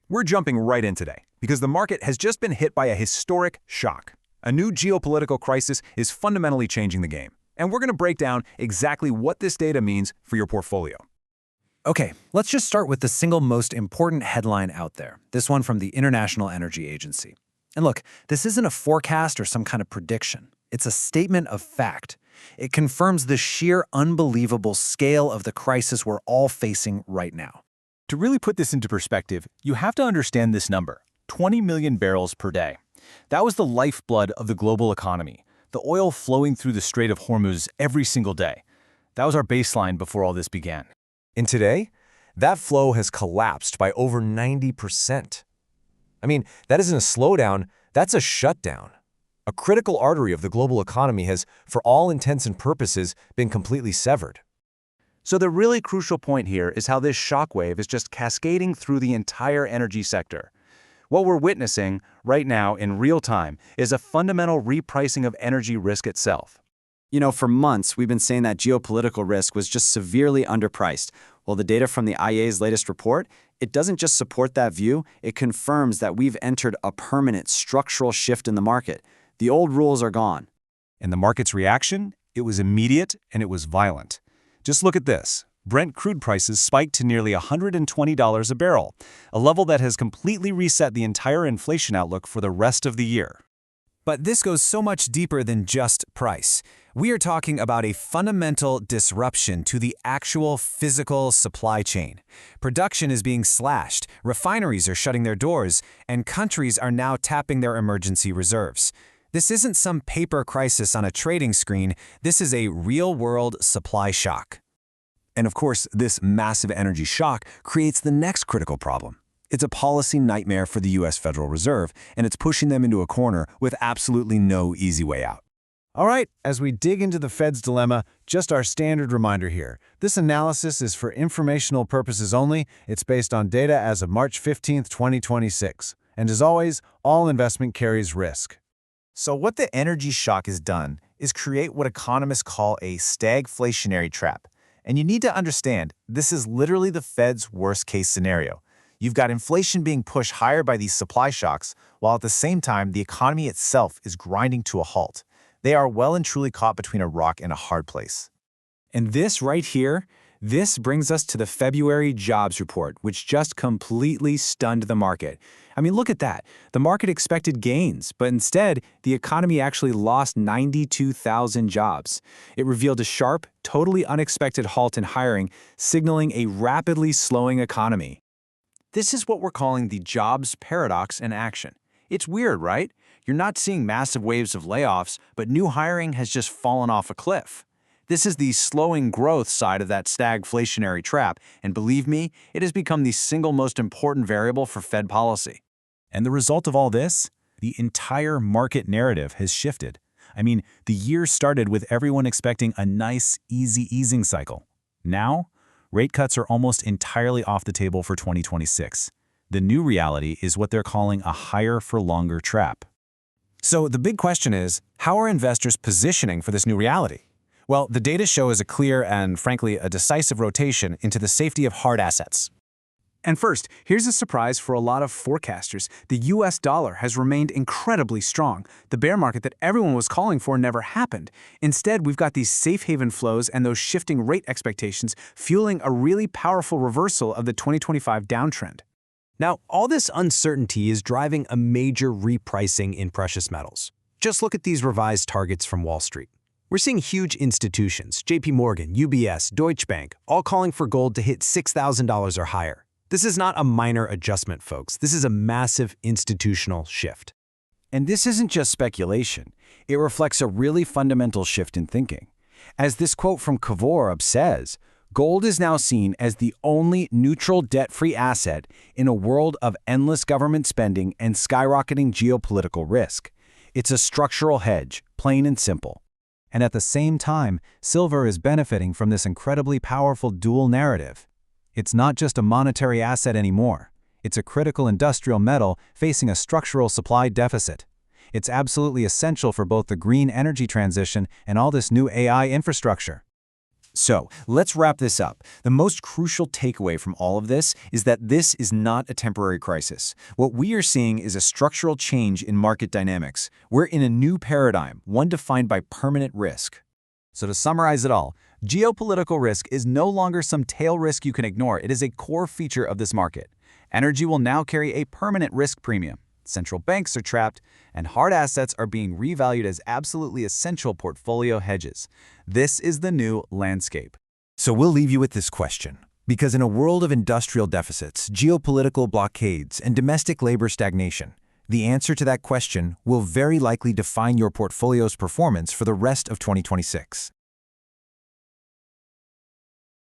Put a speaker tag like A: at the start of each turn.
A: We're jumping right in today because the market has just been hit by a historic shock. A new geopolitical crisis is fundamentally changing the game, and we're going to break down exactly what this data means for your portfolio.
B: Okay, let's just start with the single most important headline out there, this one from the International Energy Agency. And look, this isn't a forecast or some kind of prediction. It's a statement of fact. It confirms the sheer unbelievable scale of the crisis we're all facing right now.
C: To really put this into perspective, you have to understand this number, 20 million barrels per day. That was the lifeblood of the global economy, the oil flowing through the Strait of Hormuz every single day. That was our baseline before all this began.
D: And today, that flow has collapsed by over 90%. I mean, that isn't a slowdown, that's a shutdown. A critical artery of the global economy has, for all intents and purposes, been completely severed.
E: So the really crucial point here is how this shockwave is just cascading through the entire energy sector. What we're witnessing right now in real time is a fundamental repricing of energy risk itself.
F: You know, for months, we've been saying that geopolitical risk was just severely underpriced. Well, the data from the IEA's latest report, it doesn't just support that view, it confirms that we've entered a permanent structural shift in the market. The old rules are gone.
A: And the market's reaction? It was immediate and it was violent. Just look at this. Brent crude prices spiked to nearly $120 a barrel, a level that has completely reset the entire inflation outlook for the rest of the year.
B: But this goes so much deeper than just price. We are talking about a fundamental disruption to the actual physical supply chain. Production is being slashed, refineries are shutting their doors, and countries are now tapping their emergency reserves. This isn't some paper crisis on a trading screen, this is a real-world supply shock.
A: And of course, this massive energy shock creates the next critical problem. It's a policy nightmare for the U.S. Federal Reserve, and it's pushing them into a corner with absolutely no easy way out.
G: All right, as we dig into the Fed's dilemma, just our standard reminder here. This analysis is for informational purposes only. It's based on data as of March 15, 2026. And as always, all investment carries risk.
C: So what the energy shock has done is create what economists call a stagflationary trap. And you need to understand, this is literally the Fed's worst-case scenario. You've got inflation being pushed higher by these supply shocks, while at the same time, the economy itself is grinding to a halt. They are well and truly caught between a rock and a hard place.
B: And this right here, this brings us to the February jobs report, which just completely stunned the market. I mean, look at that. The market expected gains, but instead, the economy actually lost 92,000 jobs. It revealed a sharp, totally unexpected halt in hiring, signaling a rapidly slowing economy. This is what we're calling the jobs paradox in action. It's weird, right? You're not seeing massive waves of layoffs, but new hiring has just fallen off a cliff. This is the slowing growth side of that stagflationary trap, and believe me, it has become the single most important variable for Fed policy.
C: And the result of all this? The entire market narrative has shifted. I mean, the year started with everyone expecting a nice, easy easing cycle. Now, rate cuts are almost entirely off the table for 2026. The new reality is what they're calling a higher-for-longer trap.
B: So the big question is, how are investors positioning for this new reality? Well, the data shows a clear and, frankly, a decisive rotation into the safety of hard assets.
H: And first, here's a surprise for a lot of forecasters. The US dollar has remained incredibly strong. The bear market that everyone was calling for never happened. Instead, we've got these safe haven flows and those shifting rate expectations fueling a really powerful reversal of the 2025 downtrend.
B: Now, all this uncertainty is driving a major repricing in precious metals. Just look at these revised targets from Wall Street. We're seeing huge institutions, JP Morgan, UBS, Deutsche Bank, all calling for gold to hit $6,000 or higher. This is not a minor adjustment, folks. This is a massive institutional shift.
C: And this isn't just speculation. It reflects a really fundamental shift in thinking. As this quote from Kvorab says, gold is now seen as the only neutral debt-free asset in a world of endless government spending and skyrocketing geopolitical risk. It's a structural hedge, plain and simple.
I: And at the same time, silver is benefiting from this incredibly powerful dual narrative. It's not just a monetary asset anymore. It's a critical industrial metal facing a structural supply deficit. It's absolutely essential for both the green energy transition and all this new AI infrastructure.
C: So, let's wrap this up. The most crucial takeaway from all of this is that this is not a temporary crisis. What we are seeing is a structural change in market dynamics. We're in a new paradigm, one defined by permanent risk.
B: So to summarize it all, geopolitical risk is no longer some tail risk you can ignore. It is a core feature of this market. Energy will now carry a permanent risk premium. Central banks are trapped, and hard assets are being revalued as absolutely essential portfolio hedges. This is the new landscape.
D: So we'll leave you with this question. Because in a world of industrial deficits, geopolitical blockades, and domestic labor stagnation, the answer to that question will very likely define your portfolio's performance for the rest of 2026.